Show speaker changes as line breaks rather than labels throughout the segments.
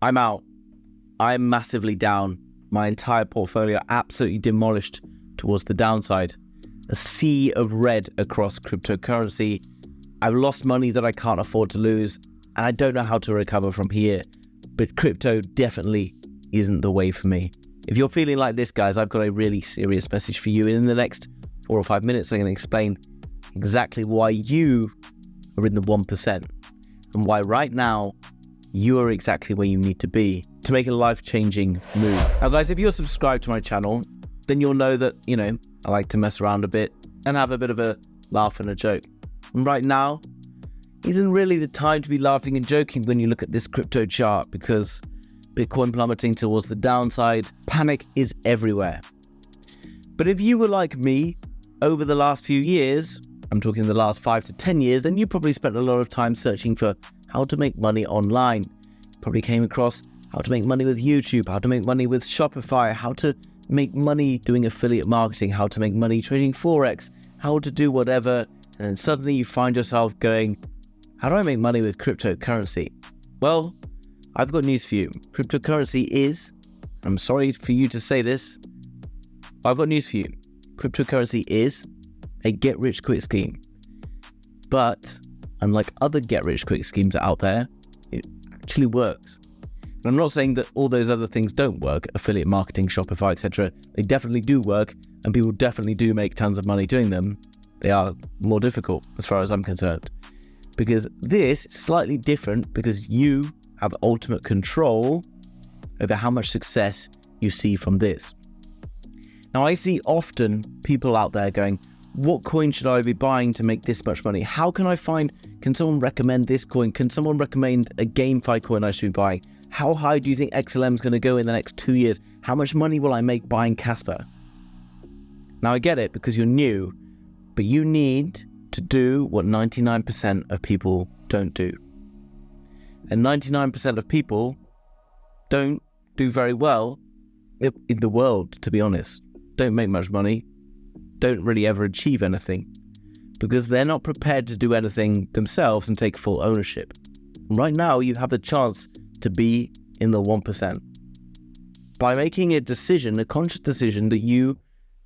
I'm out. I'm massively down. My entire portfolio absolutely demolished towards the downside. A sea of red across cryptocurrency. I've lost money that I can't afford to lose, and I don't know how to recover from here. But crypto definitely isn't the way for me. If you're feeling like this, guys, I've got a really serious message for you. In the next 4 or 5 minutes, I'm going to explain exactly why you are in the 1% and why right now you are exactly where you need to be to make a life-changing move. Now, guys, if you're subscribed to my channel, then you'll know that, I like to mess around a bit and have a bit of a laugh and a joke. And right now isn't really the time to be laughing and joking when you look at this crypto chart, because Bitcoin plummeting towards the downside, panic is everywhere. But if you were like me over the last few years, I'm talking the last 5 to 10 years, then you probably spent a lot of time searching for how to make money online. Probably came across how to make money with YouTube, how to make money with Shopify, how to make money doing affiliate marketing, how to make money trading Forex, how to do whatever. And then suddenly you find yourself going, how do I make money with cryptocurrency? Well, I've got news for you. Cryptocurrency is, I'm sorry for you to say this, but I've got news for you. Cryptocurrency is a get-rich-quick scheme. But unlike other get-rich-quick schemes out there, it actually works. And I'm not saying that all those other things don't work, affiliate marketing, Shopify, etc. They definitely do work, and people definitely do make tons of money doing them. They are more difficult as far as I'm concerned. Because this is slightly different because you have ultimate control over how much success you see from this. Now, I see often people out there going, what coin should I be buying to make this much money? How can I can someone recommend this coin? Can someone recommend a GameFi coin I should be buying? How high do you think XLM is going to go in the next 2 years? How much money will I make buying Kaspa? Now, I get it because you're new, but you need to do what 99% of people don't do. And 99% of people don't do very well in the world, to be honest. Don't make much money, don't really ever achieve anything, because they're not prepared to do anything themselves and take full ownership. Right now, you have the chance to be in the 1% by making a decision, a conscious decision that you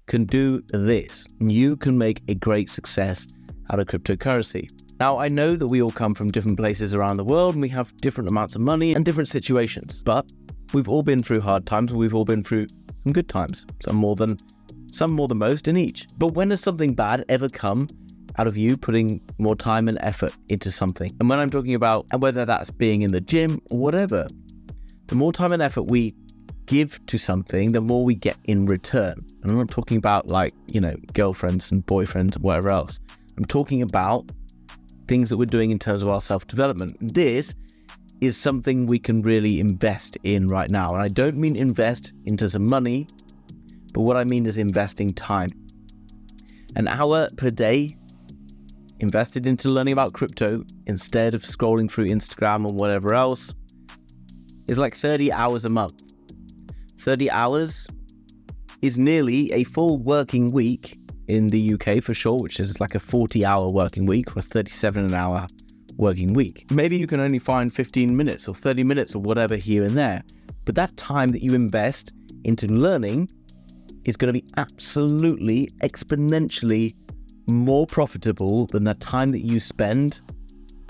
can do this. You can make a great success out of cryptocurrency. Now, I know that we all come from different places around the world and we have different amounts of money and different situations, but we've all been through hard times and we've all been through some good times, some more than most in each. But when does something bad ever come out of you putting more time and effort into something? And when I'm talking about, and whether that's being in the gym or whatever, the more time and effort we give to something, the more we get in return. And I'm not talking about girlfriends and boyfriends and whatever else. I'm talking about things that we're doing in terms of our self-development. This is something we can really invest in right now. And I don't mean invest into some money, but what I mean is investing time. An hour per day invested into learning about crypto instead of scrolling through Instagram or whatever else is like 30 hours a month. 30 hours is nearly a full working week in the UK for sure, which is like a 40-hour working week or a 37-hour working week. Maybe you can only find 15 minutes or 30 minutes or whatever here and there, but that time that you invest into learning is going to be absolutely exponentially more profitable than the time that you spend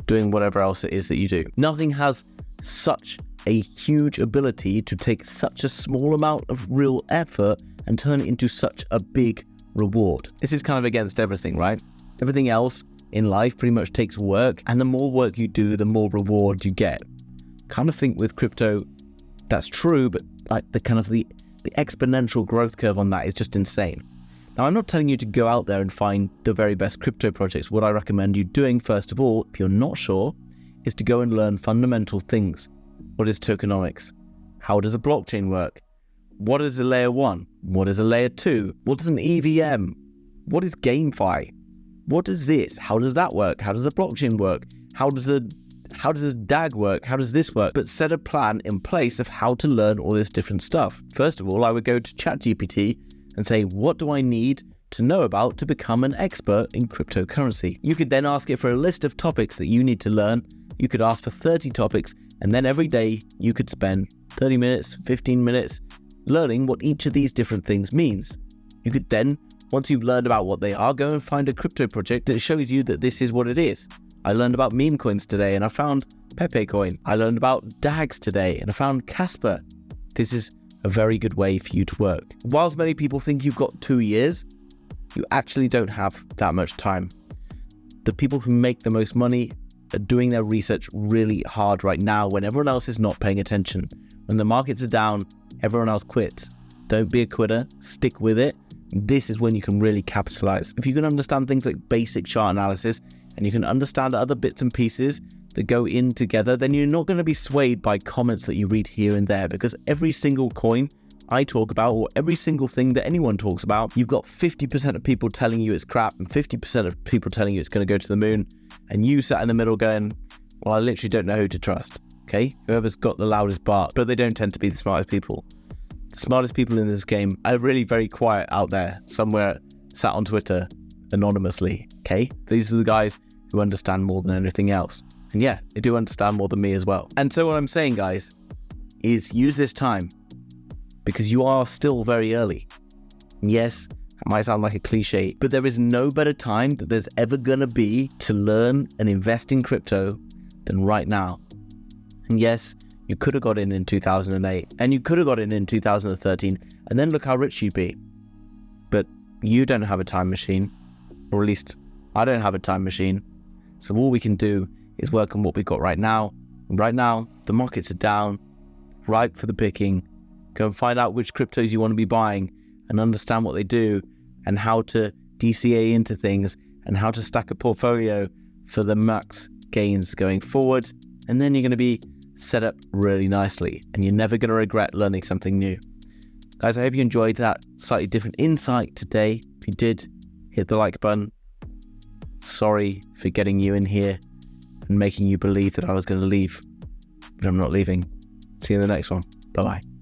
doing whatever else it is that you do. Nothing has such a huge ability to take such a small amount of real effort and turn it into such a big reward. This is kind of against everything, right? Everything else in life pretty much takes work, and the more work you do, the more reward you get. Kind of think with crypto, that's true, but like the exponential growth curve on that is just insane. Now, I'm not telling you to go out there and find the very best crypto projects. What I recommend you doing, first of all, if you're not sure, is to go and learn fundamental things. What is tokenomics? How does a blockchain work? What is a layer 1? What is a layer 2? What is an EVM? What is GameFi? What is this? How does that work? How does a blockchain work? How does a DAG work? How does this work? But set a plan in place of how to learn all this different stuff. First of all, I would go to ChatGPT and say, what do I need to know about to become an expert in cryptocurrency? You could then ask it for a list of topics that you need to learn. You could ask for 30 topics And then every day you could spend 30 minutes, 15 minutes learning what each of these different things means. You could then, once you've learned about what they are, go and find a crypto project that shows you that this is what it is. I learned about meme coins today and I found Pepe coin. I learned about DAGs today and I found Kaspa. This is a very good way for you to work. Whilst many people think you've got 2 years, you actually don't have that much time. The people who make the most money are doing their research really hard right now when everyone else is not paying attention. When the markets are down, everyone else quits. Don't be a quitter, stick with it. This is when you can really capitalize. If you can understand things like basic chart analysis and you can understand other bits and pieces that go in together, then you're not going to be swayed by comments that you read here and there, because every single coin I talk about, or every single thing that anyone talks about, you've got 50% of people telling you it's crap and 50% of people telling you it's going to go to the moon, and you sat in the middle going, well, I literally don't know who to trust. Okay, whoever's got the loudest bark, but they don't tend to be the smartest people. The smartest people in this game are really very quiet out there, somewhere sat on Twitter anonymously. Okay, these are the guys who understand more than anything else. And yeah, they do understand more than me as well. And so what I'm saying, guys, is use this time, because you are still very early. Yes, it might sound like a cliche, but there is no better time that there's ever gonna be to learn and invest in crypto than right now. And yes, you could have got in 2008, and you could have got in 2013, and then look how rich you'd be. But you don't have a time machine, or at least I don't have a time machine. So all we can do is work on what we've got right now. And right now, the markets are down, ripe for the picking. Go and find out which cryptos you want to be buying and understand what they do and how to DCA into things and how to stack a portfolio for the max gains going forward. And then you're going to be set up really nicely and you're never going to regret learning something new. Guys, I hope you enjoyed that slightly different insight today. If you did, hit the like button. Sorry for getting you in here and making you believe that I was going to leave, but I'm not leaving. See you in the next one. Bye-bye.